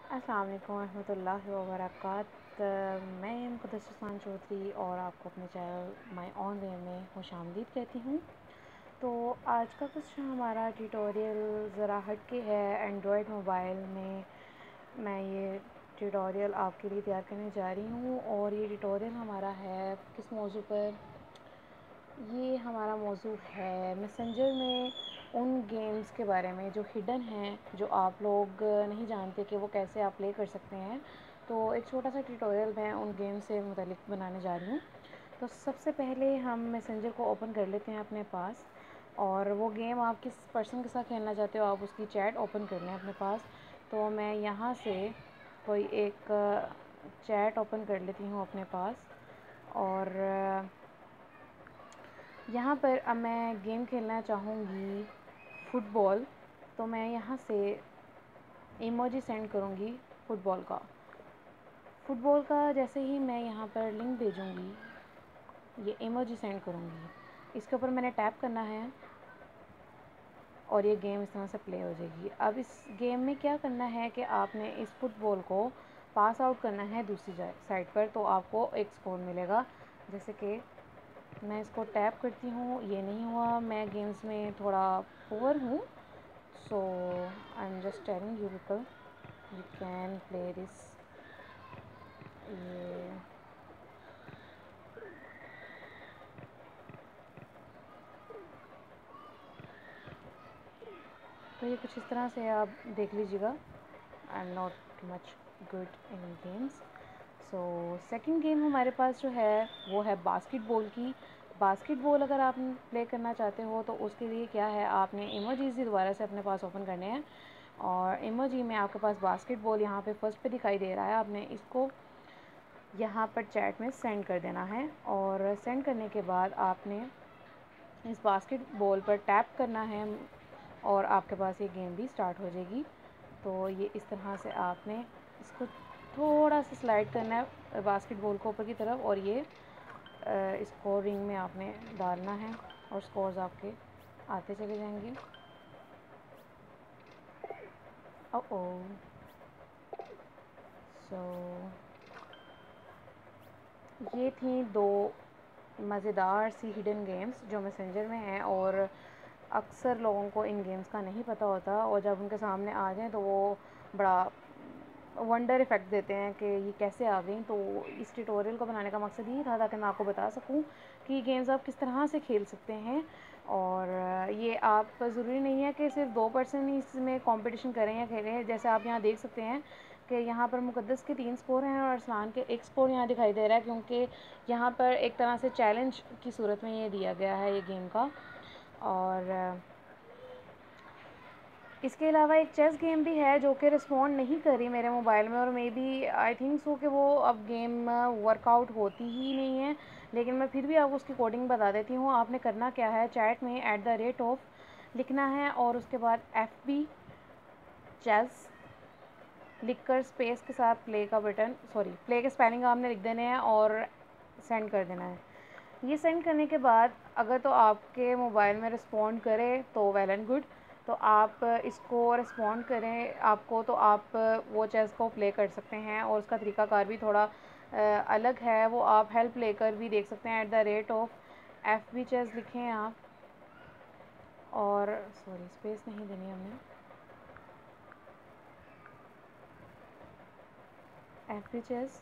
अस्सलाम वालेकुम रहमतुल्लाहि व बरकातहू। मैं मुक़द्दस उस्मान चौधरी और आपको अपने चैनल माय ऑन वे में खुशामदीद कहती हूँ। तो आज का कुछ हमारा ट्यूटोरियल ज़रा हट के है। एंड्रॉयड मोबाइल में मैं ये ट्यूटोरियल आपके लिए तैयार करने जा रही हूँ और ये ट्यूटोरियल हमारा है किस मौजू पर। ये हमारा मौजू है मैसेंजर में उन गेम्स के बारे में जो हिडन हैं, जो आप लोग नहीं जानते कि वो कैसे आप प्ले कर सकते हैं। तो एक छोटा सा ट्यूटोरियल मैं उन गेम्स से मुतालिक बनाने जा रही हूँ। तो सबसे पहले हम मैसेंजर को ओपन कर लेते हैं अपने पास, और वो गेम आप किस पर्सन के साथ खेलना चाहते हो आप उसकी चैट ओपन कर लें अपने पास। तो मैं यहाँ से कोई एक चैट ओपन कर लेती हूँ अपने पास, और यहाँ पर अब मैं गेम खेलना चाहूँगी फ़ुटबॉल। तो मैं यहाँ से इमोजी सेंड करूँगी फ़ुटबॉल का जैसे ही मैं यहाँ पर लिंक भेजूँगी, ये इमोजी सेंड करूँगी, इसके ऊपर मैंने टैप करना है और ये गेम इस तरह से प्ले हो जाएगी। अब इस गेम में क्या करना है कि आपने इस फ़ुटबॉल को पास आउट करना है दूसरी साइड पर, तो आपको एक स्कोर मिलेगा। जैसे कि मैं इसको टैप करती हूँ, ये नहीं हुआ। मैं गेम्स में थोड़ा पुअर हूँ, so I am just telling you people you can play this. ये तो ये कुछ इस तरह से आप देख लीजिएगा। I am not much good in games. So second game हमारे पास जो है वो है बास्केटबॉल की। बास्केटबॉल अगर आप प्ले करना चाहते हो तो उसके लिए क्या है, आपने इमोजीज ही दोबारा से अपने पास ओपन करने हैं, और इमोजी में आपके पास बास्केटबॉल यहाँ पे फर्स्ट पे दिखाई दे रहा है। आपने इसको यहाँ पर चैट में सेंड कर देना है, और सेंड करने के बाद आपने इस बास्केटबॉल पर टैप करना है और आपके पास ये गेम भी स्टार्ट हो जाएगी। तो ये इस तरह से आपने इसको थोड़ा सा स्लाइड करना है बास्केटबॉल को ऊपर की तरफ, और ये इसको रिंग में आपने डालना है और स्कोर्स आपके आते चले जाएंगे। ओह सो ये थी दो मज़ेदार सी हिडन गेम्स जो मैसेंजर में हैं, और अक्सर लोगों को इन गेम्स का नहीं पता होता, और जब उनके सामने आ जाएं तो वो बड़ा वंडर इफ़ेक्ट देते हैं कि ये कैसे आ गई। तो इस ट्यूटोरियल को बनाने का मकसद यही था ताकि मैं आपको बता सकूं कि ये गेम्स आप किस तरह से खेल सकते हैं। और ये आप ज़रूरी नहीं है कि सिर्फ 2 पर्सन ही इसमें कंपटीशन करें या खेलें। जैसे आप यहाँ देख सकते हैं कि यहाँ पर मुक़द्दस के 3 स्कोर हैं और अरसलान के 1 स्कोर यहाँ दिखाई दे रहा है, क्योंकि यहाँ पर एक तरह से चैलेंज की सूरत में ये दिया गया है ये गेम का। और इसके अलावा एक चेस गेम भी है जो कि रिस्पॉन्ड नहीं करी मेरे मोबाइल में, और may B I think so कि वो अब गेम वर्कआउट होती ही नहीं है, लेकिन मैं फिर भी आपको उसकी कोडिंग बता देती हूँ। आपने करना क्या है, चैट में @ लिखना है और उसके बाद FB चेस लिखकर स्पेस के साथ प्ले का बटन, सॉरी प्ले के स्पेलिंग आपने लिख देने हैं और सेंड कर देना है। ये सेंड करने के बाद अगर तो आपके मोबाइल में रिस्पॉन्ड करे तो वेल एंड गुड, तो आप इसको रिस्पॉन्ड करें आपको, तो आप वो चेस को प्ले कर सकते हैं। और उसका तरीकाकार भी थोड़ा अलग है, वो आप हेल्प लेकर भी देख सकते हैं। @FB चेस लिखें आप, और सॉरी स्पेस नहीं देनी हमने, FB चेस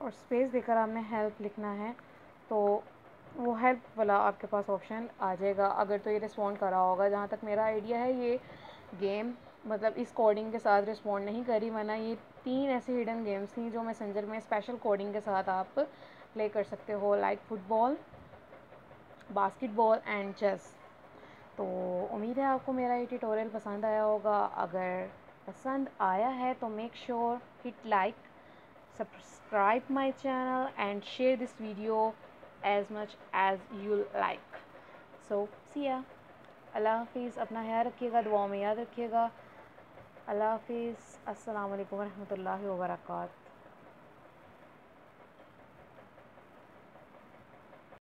और स्पेस देकर आपने हेल्प लिखना है, तो वो हेल्प वाला आपके पास ऑप्शन आ जाएगा अगर तो ये रिस्पॉन्ड करा होगा। जहाँ तक मेरा आइडिया है ये गेम मतलब इस कोडिंग के साथ रिस्पॉन्ड नहीं करी, वरना ये 3 ऐसी हिडन गेम्स थी जो मैसेंजर में स्पेशल कोडिंग के साथ आप प्ले कर सकते हो, like football, basketball and chess. तो उम्मीद है आपको मेरा ये ट्यूटोरियल पसंद आया होगा। अगर पसंद आया है तो make sure hit like, subscribe my channel and share this video as much as you like. So see ya. अल्लाह हाफिज़। अपना ख्याल रखिएगा, दुआओं में याद रखिएगा। अल्लाह हाफिज़। अस्सलाम वालेकुम रहमतुल्लाहि व बरकातहू।